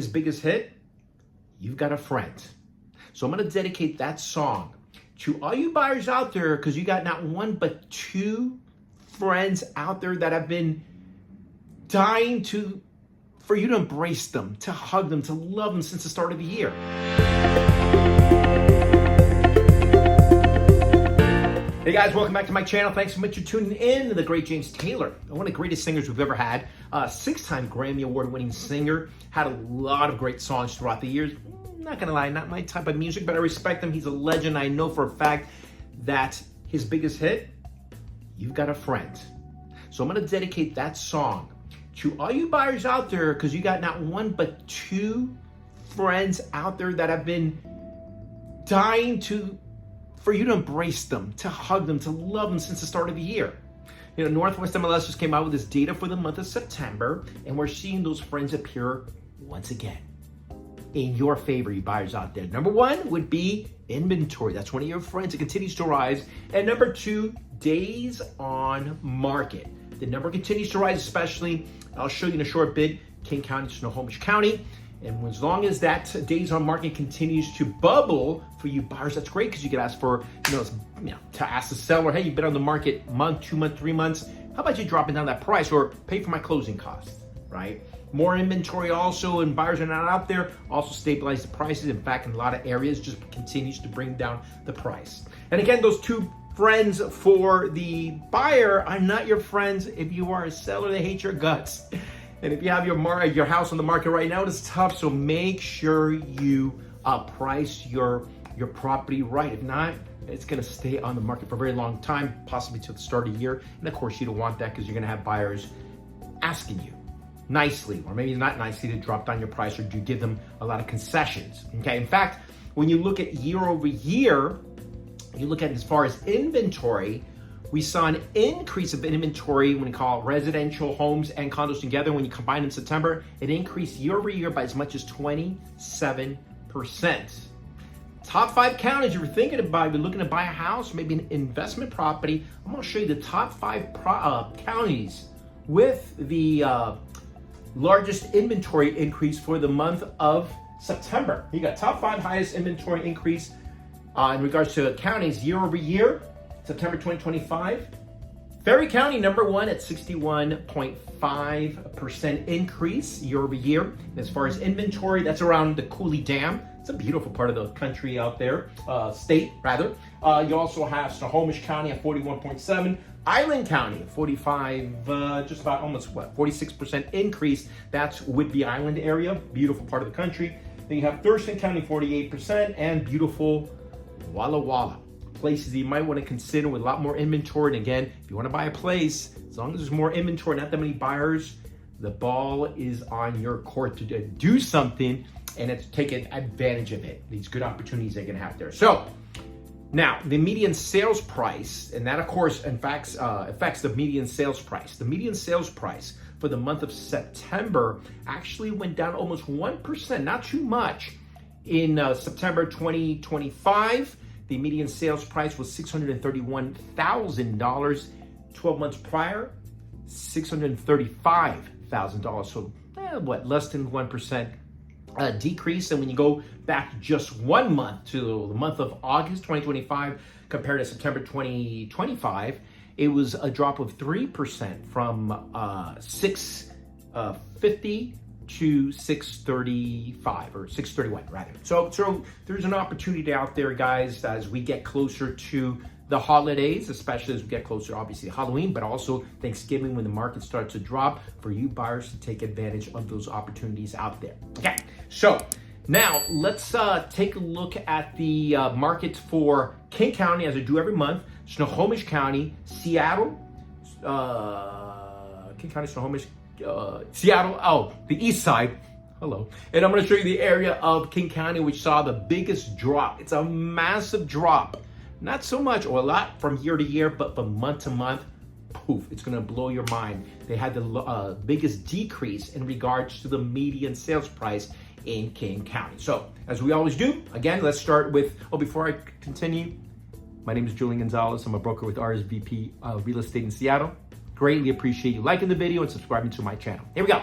His biggest hit, You've Got a Friend. So I'm going to dedicate that song to all you buyers out there, because you got not one but two friends out there that have been dying for you to embrace them, to hug them, to love them since the start of the year. Hey guys, welcome back to my channel. Thanks so much for tuning in to the great James Taylor, one of the greatest singers we've ever had. Six-time Grammy Award-winning singer, had a lot of great songs throughout the years. Not gonna lie, not my type of music, but I respect him. He's a legend. I know for a fact that his biggest hit, You've Got a Friend. So I'm gonna dedicate that song to all you buyers out there, because you got not one but two friends out there that have been dying for you to embrace them, to hug them, to love them since the start of the year. You know, Northwest MLS just came out with this data for the month of September, and we're seeing those friends appear once again in your favor, you buyers out there. Number one would be inventory. That's one of your friends. It continues to rise. And number two, days on market. The number continues to rise, especially, I'll show you in a short bit, King County, Snohomish County. And as long as that days on market continues to bubble for you buyers, that's great, because you can ask for, to ask the seller, hey, you've been on the market a month, 2 months, 3 months. How about you dropping down that price, or pay for my closing costs, right? More inventory also, and buyers are not out there, also stabilize the prices. In fact, in a lot of areas, just continues to bring down the price. And again, those two friends for the buyer are not your friends if you are a seller. They hate your guts. And if you have your house on the market right now, it's tough. So make sure you price your property right. If not, it's going to stay on the market for a very long time, possibly till the start of the year. And of course, you don't want that, because you're going to have buyers asking you nicely, or maybe not nicely, to drop down your price, or do you give them a lot of concessions? Okay. In fact, when you look at year over year, you look at as far as inventory, we saw an increase of inventory when you call residential homes and condos together. When you combine in September, it increased year over year by as much as 27%. Top 5 counties, if you're thinking about, if you're looking to buy a house, maybe an investment property, I'm going to show you the top 5 counties with the largest inventory increase for the month of September. You got top 5 highest inventory increase in regards to counties year over year. September 2025, Ferry County, number one at 61.5% increase year over year. And as far as inventory, that's around the Cooley Dam. It's a beautiful part of the country out there, state rather. You also have Snohomish County at 41.7%. Island County, 45, just about almost 46% increase. That's Whidbey Island area, beautiful part of the country. Then you have Thurston County, 48%, and beautiful Walla Walla. Places that you might want to consider with a lot more inventory. And again, if you want to buy a place, as long as there's more inventory, not that many buyers, the ball is on your court to do something and to take advantage of it. These good opportunities they're going to have there. So now the median sales price, and that of course in fact affects the median sales price. The median sales price for the month of September actually went down almost 1%, not too much. In September 2025, the median sales price was $631,000. 12 months prior, $635,000. So less than 1% decrease. And when you go back just 1 month to the month of August 2025 compared to September 2025, it was a drop of 3% from 650 to 635 or 631 rather. So there's an opportunity out there, guys, as we get closer to the holidays, especially as we get closer, obviously Halloween, but also Thanksgiving, when the market starts to drop, for you buyers to take advantage of those opportunities out there. Okay, so now let's take a look at the market for King County, as I do every month, Snohomish County, Seattle, King County, Snohomish, Seattle, the Eastside, hello. And I'm going to show you the area of King County, which saw the biggest drop. It's a massive drop. Not so much or a lot from year to year, but from month to month, poof, it's going to blow your mind. They had the biggest decrease in regards to the median sales price in King County. So as we always do, again, let's start with, before I continue, my name is Julian Gonzalez. I'm a broker with RSVP Real Estate in Seattle. Greatly appreciate you liking the video and subscribing to my channel. Here we go.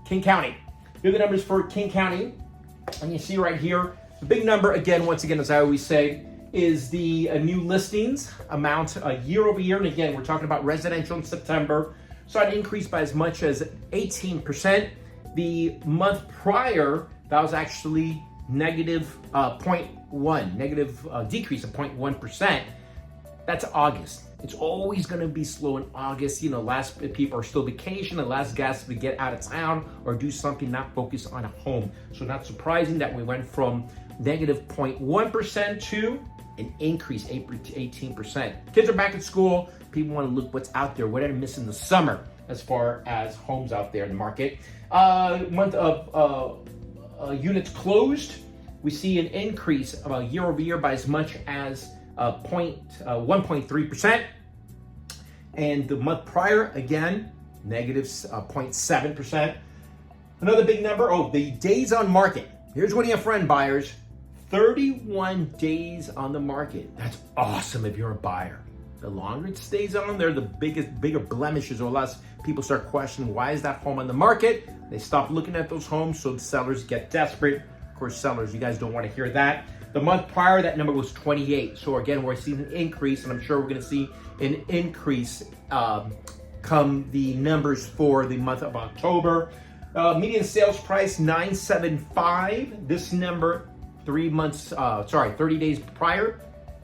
King County. Here are the numbers for King County. And you see right here, the big number, again, once again, as I always say, is the new listings amount year over year. And again, we're talking about residential in September. Saw an increase by as much as 18%. The month prior, that was actually negative 0.1, negative decrease of 0.1%. That's August. It's always going to be slow in August. You know, last people are still vacation, the last guys to get out of town or do something, not focus on a home. So not surprising that we went from negative 0.1% to an increase, 18%. Kids are back at school. People want to look what's out there. What are they missing in the summer as far as homes out there in the market? Month of units closed, we see an increase of year over year by as much as 1.3%. And the month prior, again, negative 0.7%. Another big number, the days on market. Here's one of your friend buyers, 31 days on the market. That's awesome if you're a buyer. The longer it stays on there, the bigger blemishes, or less people start questioning, why is that home on the market? They stop looking at those homes, so the sellers get desperate. Of course, sellers, you guys don't want to hear that. The month prior, that number was 28. So again, we're seeing an increase, and I'm sure we're going to see an increase come the numbers for the month of October. Median sales price, $975. This number, 30 days prior,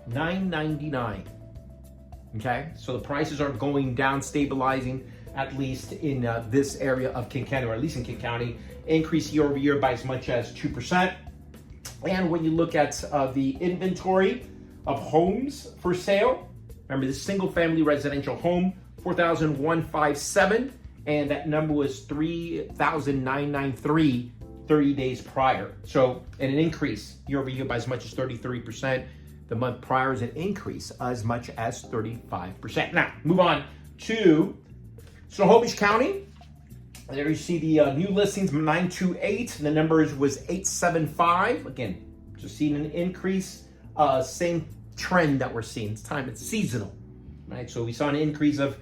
$999. Okay, so the prices are going down, stabilizing, at least in this area of King County, or at least in King County. Increase year over year by as much as 2%. And when you look at the inventory of homes for sale, remember this single family residential home, 4,157, and that number was 3,993 30 days prior. So, and an increase year over year by as much as 33%. The month prior is an increase as much as 35%. Now, move on to Snohomish County. There you see the new listings, 928. The numbers was 875. Again, just seeing an increase. Same trend that we're seeing. It's seasonal, right? So we saw an increase of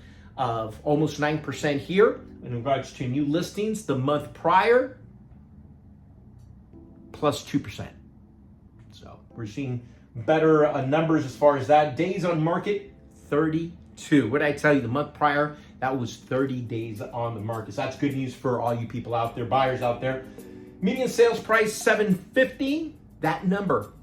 almost 9% here in regards to new listings. The month prior, plus 2%. So we're seeing better numbers as far as that. Days on market, 32. What did I tell you? The month prior, that was 30 days on the market. So that's good news for all you people out there, buyers out there. Median sales price, $750. That number,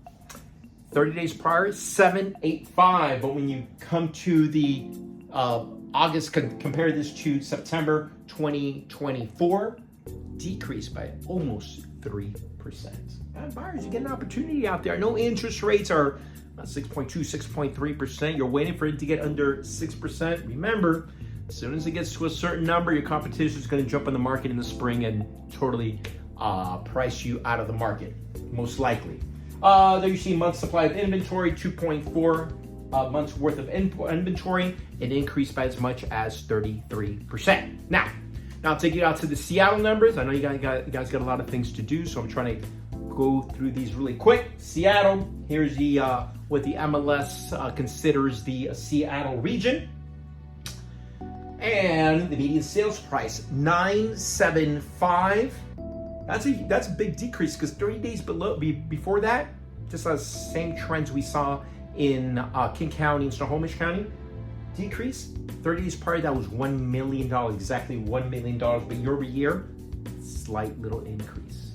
30 days prior, $785. But when you come to the August, compare this to September 2024, decreased by almost 3%. And buyers, you get an opportunity out there. No interest rates are 6.2, 6.3%. You're waiting for it to get under 6%. Remember, as soon as it gets to a certain number, your competition is going to jump on the market in the spring and totally price you out of the market, most likely. There you see month supply of inventory, 2.4 months worth of inventory, an increase by as much as 33%. Now I'll take you out to the Seattle numbers. I know you guys got a lot of things to do, so I'm trying to go through these really quick. Seattle, here's the what the MLS considers the Seattle region. And the median sales price, $975. That's a big decrease, because 30 days before that, just the same trends we saw in King County and Snohomish County. Decrease, 30 days prior, that was $1 million, exactly $1 million, but year over year, slight little increase.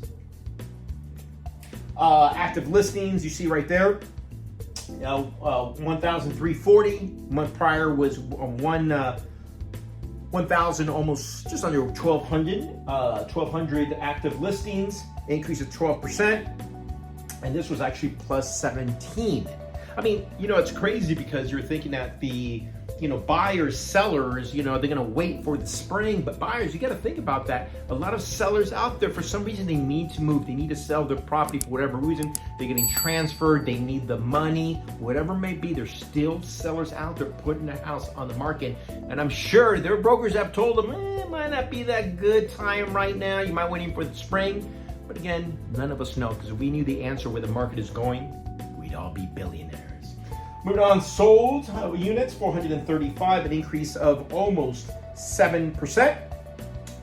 Active listings, you see right there, 1,340. Month prior was 1,000, almost just under 1,200 active listings, increase of 12%, and this was actually plus 17. I mean, it's crazy, because you're thinking that the buyers, sellers, they're going to wait for the spring. But buyers, you got to think about that. A lot of sellers out there, for some reason, they need to move. They need to sell their property for whatever reason. They're getting transferred. They need the money, whatever it may be. There's still sellers out there putting their house on the market. And I'm sure their brokers have told them, it might not be that good time right now. You might wait for the spring. But again, none of us know, because if we knew the answer where the market is going, we'd all be billionaires. Moving on, sold units, 435, an increase of almost 7%.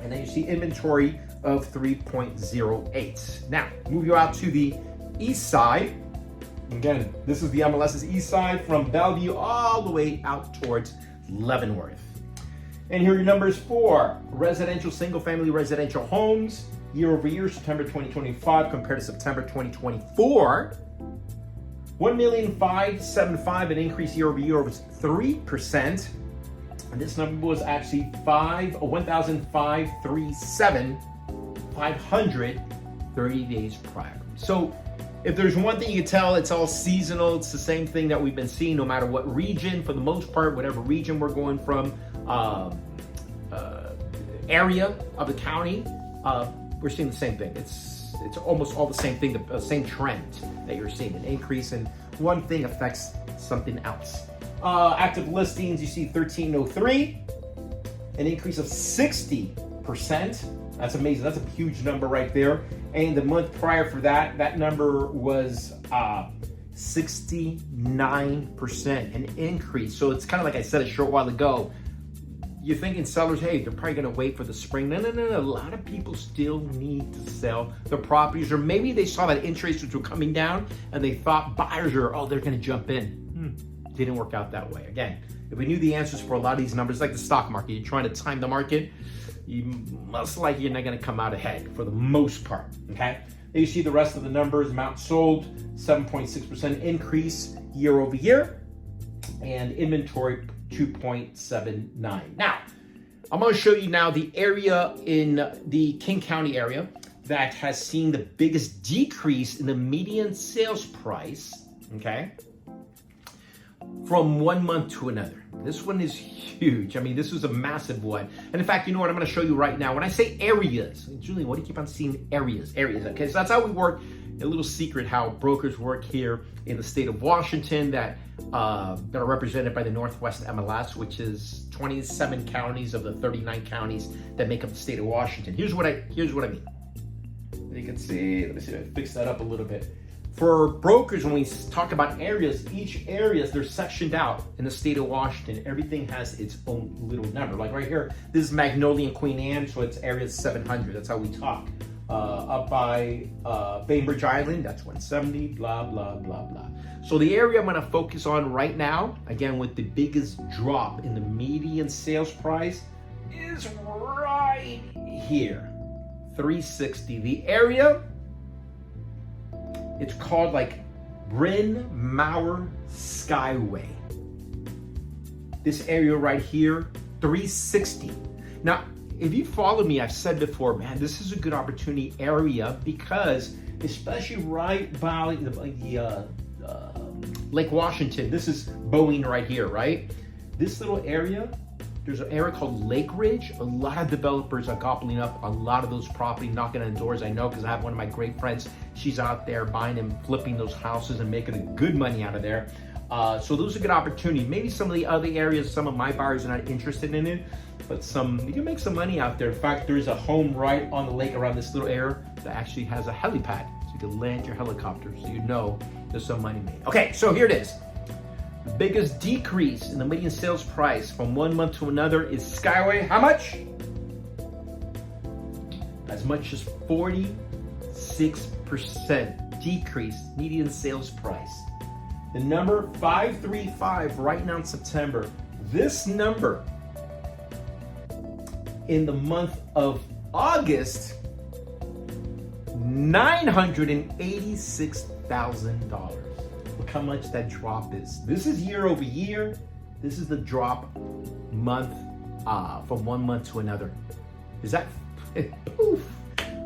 And then you see inventory, of 3.08. Now, move you out to the east side. Again, this is the MLS's east side from Bellevue all the way out towards Leavenworth. And here are your numbers for residential, single-family residential homes, year over year, September 2025 compared to September 2024. 1,575,000, an increase year over year of 3%. And this number was actually 1,537, 500 30 days prior. So if there's one thing you can tell, it's all seasonal. It's the same thing that we've been seeing no matter what region, for the most part, whatever region we're going from, area of the county, we're seeing the same thing. It's almost all the same thing, the same trend that you're seeing, an increase in one thing affects something else. Active listings, you see 1,303, an increase of 60%. That's amazing. That's a huge number right there. And the month prior for that, that number was 69%, an increase. So it's kind of like I said a short while ago. You're thinking sellers, hey, they're probably going to wait for the spring. No. A lot of people still need to sell their properties, or maybe they saw that interest rates were coming down and they thought buyers are, they're going to jump in. Didn't work out that way. Again, if we knew the answers for a lot of these numbers, like the stock market, you're trying to time the market, you most likely you're not going to come out ahead for the most part. Okay. There you see the rest of the numbers. Amount sold, 7.6% increase year over year, and inventory 2.79. Now, I'm going to show you now the area in the King County area that has seen the biggest decrease in the median sales price, okay, from 1 month to another. This one is huge. I mean, this is a massive one. And in fact, you know what I'm going to show you right now? When I say areas, Julian, what do you keep on seeing areas? Okay, so that's how we work. A little secret how brokers work here in the state of Washington that are represented by the Northwest MLS, which is 27 counties of the 39 counties that make up the state of Washington. Here's what I mean. You can see, let me see if I fix that up a little bit. For brokers, when we talk about areas, each areas, they're sectioned out in the state of Washington. Everything has its own little number. Like right here, this is Magnolia and Queen Anne, so it's area 700. That's how we talk. Up by Bainbridge Island, that's 170, blah, blah, blah, blah. So the area I'm going to focus on right now, again, with the biggest drop in the median sales price, is right here, 360. The area, it's called like Bryn Mawr-Skyway. This area right here, 360. Now, if you follow me, I've said before, man, this is a good opportunity area because, especially right by the Lake Washington, this is Boeing right here, right? This little area, there's an area called Lake Ridge. A lot of developers are gobbling up a lot of those properties, knocking on doors. I know because I have one of my great friends. She's out there buying and flipping those houses and making good money out of there. So those are good opportunities. Maybe some of the other areas, some of my buyers are not interested in it, but you can make some money out there. In fact, there's a home right on the lake around this little area that actually has a helipad. So you can land your helicopter so you know there's some money made. Okay, so here it is. The biggest decrease in the median sales price from 1 month to another is Skyway. How much? As much as 46% decrease median sales price. The number 535 right now in September. This number in the month of August, $986,000. Look how much that drop is. This is year over year. This is the drop month from 1 month to another. Is that poof?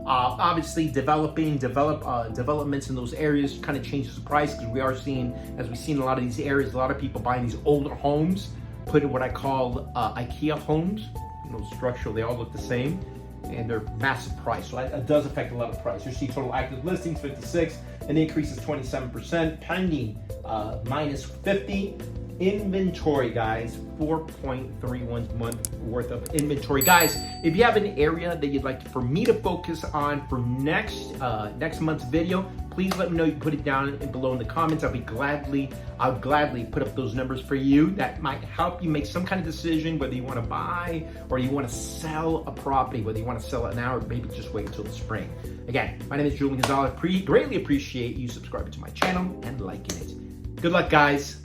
Obviously, developments in those areas kind of changes the price because we are seeing, as we've seen in a lot of these areas, a lot of people buying these older homes, put in what I call IKEA homes. You know, structural, they all look the same, and they're massive price. So it does affect a lot of price. You see total active listings, 56, an increase is 27%, pending minus 50, inventory, guys. 4.31 month worth of inventory. Guys, if you have an area that you'd like for me to focus on for next month's video, please let me know. You put it down below in the comments. I'll gladly put up those numbers for you. That might help you make some kind of decision, whether you want to buy or you want to sell a property, whether you want to sell it now or maybe just wait until the spring. Again, my name is Julian Gonzalez. Greatly appreciate you subscribing to my channel and liking it. Good luck, guys.